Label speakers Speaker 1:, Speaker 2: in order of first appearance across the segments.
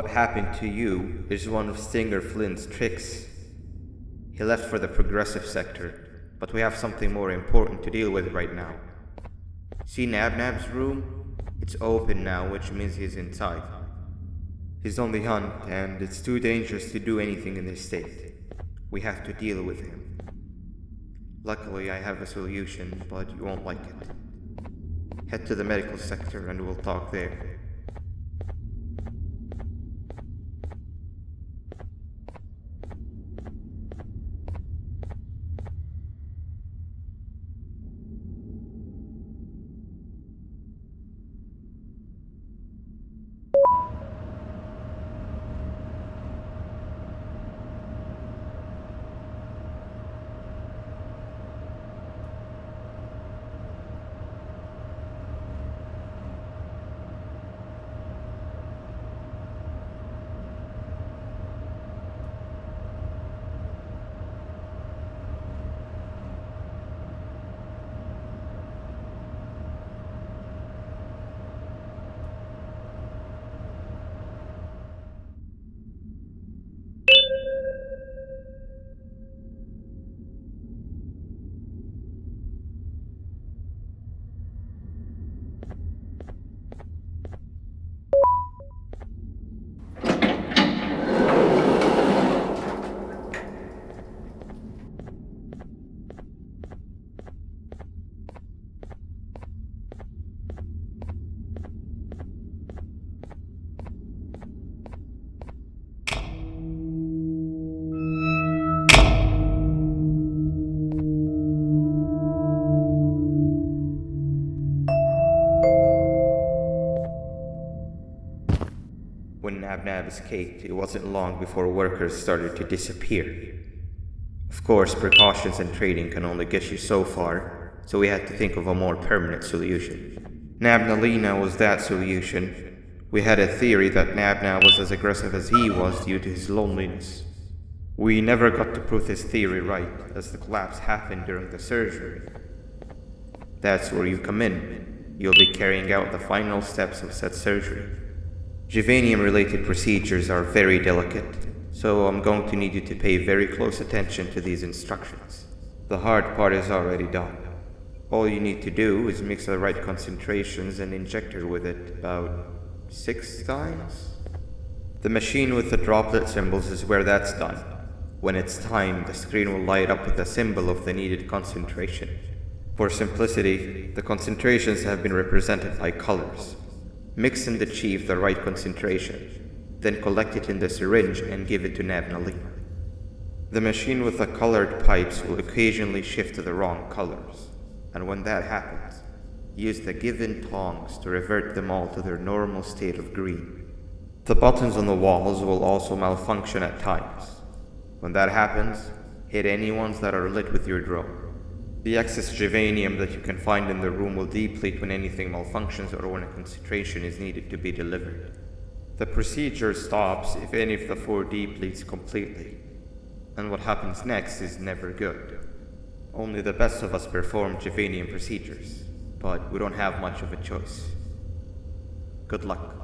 Speaker 1: what happened to you is one of Stinger Flynn's tricks. He left for the progressive sector, but we have something more important to deal with right now. See Nabnab's room? It's open now, which means he's inside. He's on the hunt, and it's too dangerous to do anything in this state. We have to deal with him. Luckily, I have a solution, but you won't like it. Head to the medical sector and we'll talk there. When Nabnab escaped, it wasn't long before workers started to disappear. Of course, precautions and trading can only get you so far, so we had to think of a more permanent solution. Nabnalina was that solution. We had a theory that Nabnab was as aggressive as he was due to his loneliness. We never got to prove this theory right, as the collapse happened during the surgery. That's where you come in. You'll be carrying out the final steps of said surgery. Juvanium-related procedures are very delicate, so I'm going to need you to pay very close attention to these instructions. The hard part is already done. All you need to do is mix the right concentrations and inject her with it about 6 times. The machine with the droplet symbols is where that's done. When it's time, the screen will light up with the symbol of the needed concentration. For simplicity, the concentrations have been represented by colors. Mix and achieve the right concentration, then collect it in the syringe and give it to Nabnalina. The machine with the colored pipes will occasionally shift to the wrong colors, and when that happens, use the given tongs to revert them all to their normal state of green. The buttons on the walls will also malfunction at times. When that happens, hit any ones that are lit with your drone. The excess juvanium that you can find in the room will deplete when anything malfunctions or when a concentration is needed to be delivered. The procedure stops if any of the 4 depletes completely, and what happens next is never good. Only the best of us perform juvanium procedures, but we don't have much of a choice. Good luck.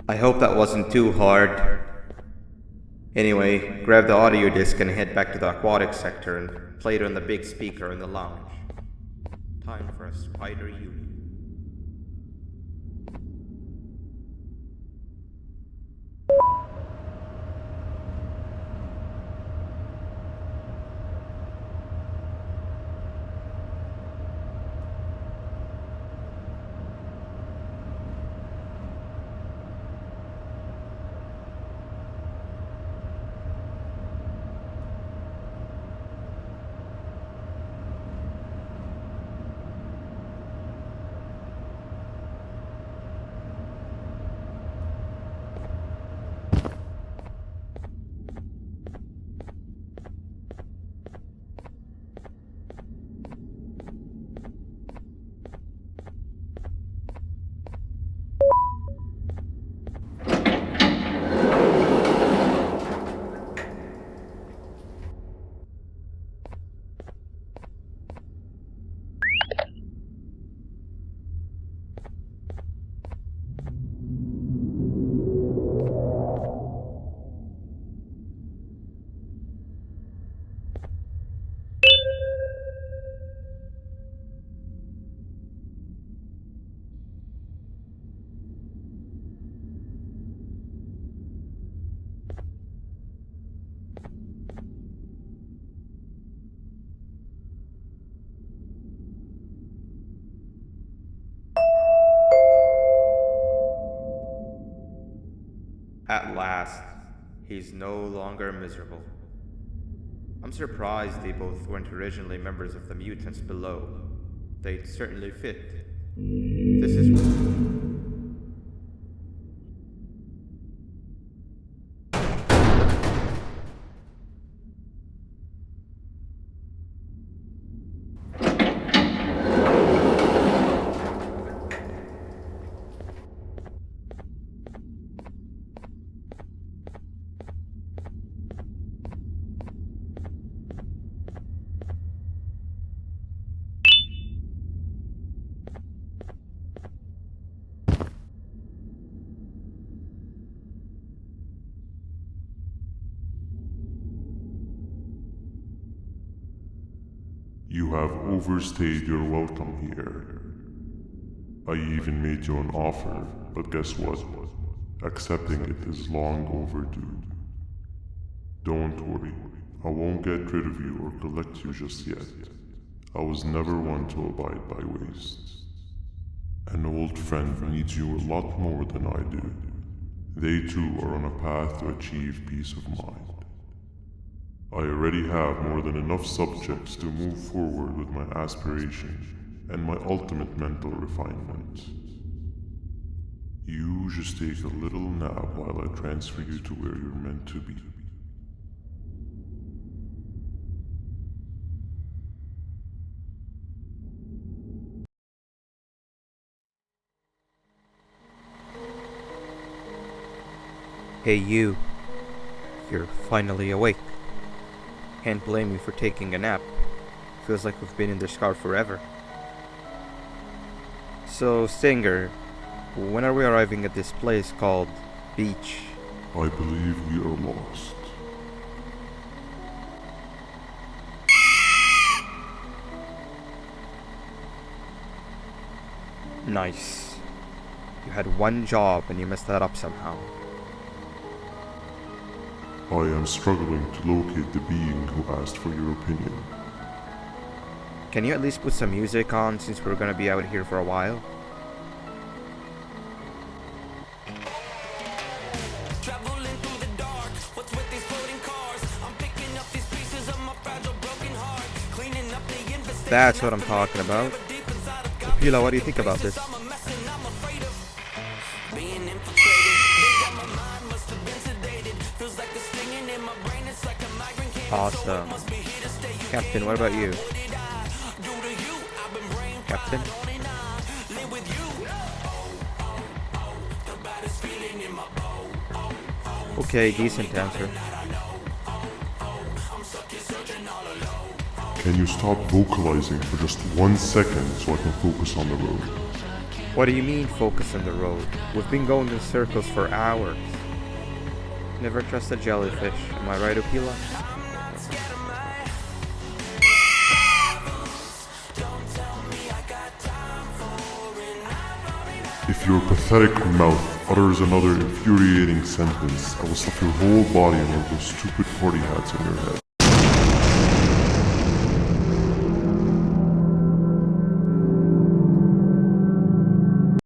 Speaker 1: I hope that wasn't too hard. Anyway, grab the audio disc and head back to the aquatic sector and play it on the big speaker in the lounge. Time for a spider union. At last, he's no longer miserable. I'm surprised they both weren't originally members of the mutants below. They'd certainly fit. This is...
Speaker 2: You have overstayed your welcome here. I even made you an offer, but guess what? Accepting it is long overdue. Don't worry, I won't get rid of you or collect you just yet. I was never one to abide by waste. An old friend needs you a lot more than I do. They too are on a path to achieve peace of mind. I already have more than enough subjects to move forward with my aspiration and my ultimate mental refinement. You just take a little nap while I transfer you to where you're meant to be.
Speaker 1: Hey you. You're finally awake. Can't blame you for taking a nap. Feels like we've been in this car forever. So, Stinger, when are we arriving at this place called Beach?
Speaker 2: I believe we are lost.
Speaker 1: Nice. You had one job and you messed that up somehow.
Speaker 2: I am struggling to locate the being who asked for your opinion.
Speaker 1: Can you at least put some music on since we're gonna be out here for a while? That's what I'm talking about. Pila, what do you think about this? Awesome. Captain, what about you? Captain? Okay, decent answer.
Speaker 2: Can you stop vocalizing for just 1 second so I can focus on the road?
Speaker 1: What do you mean, focus on the road? We've been going in circles for hours. Never trust a jellyfish, am I right, Opila?
Speaker 2: If your pathetic mouth utters another infuriating sentence, I will stuff your whole body in one of those stupid party hats on your head.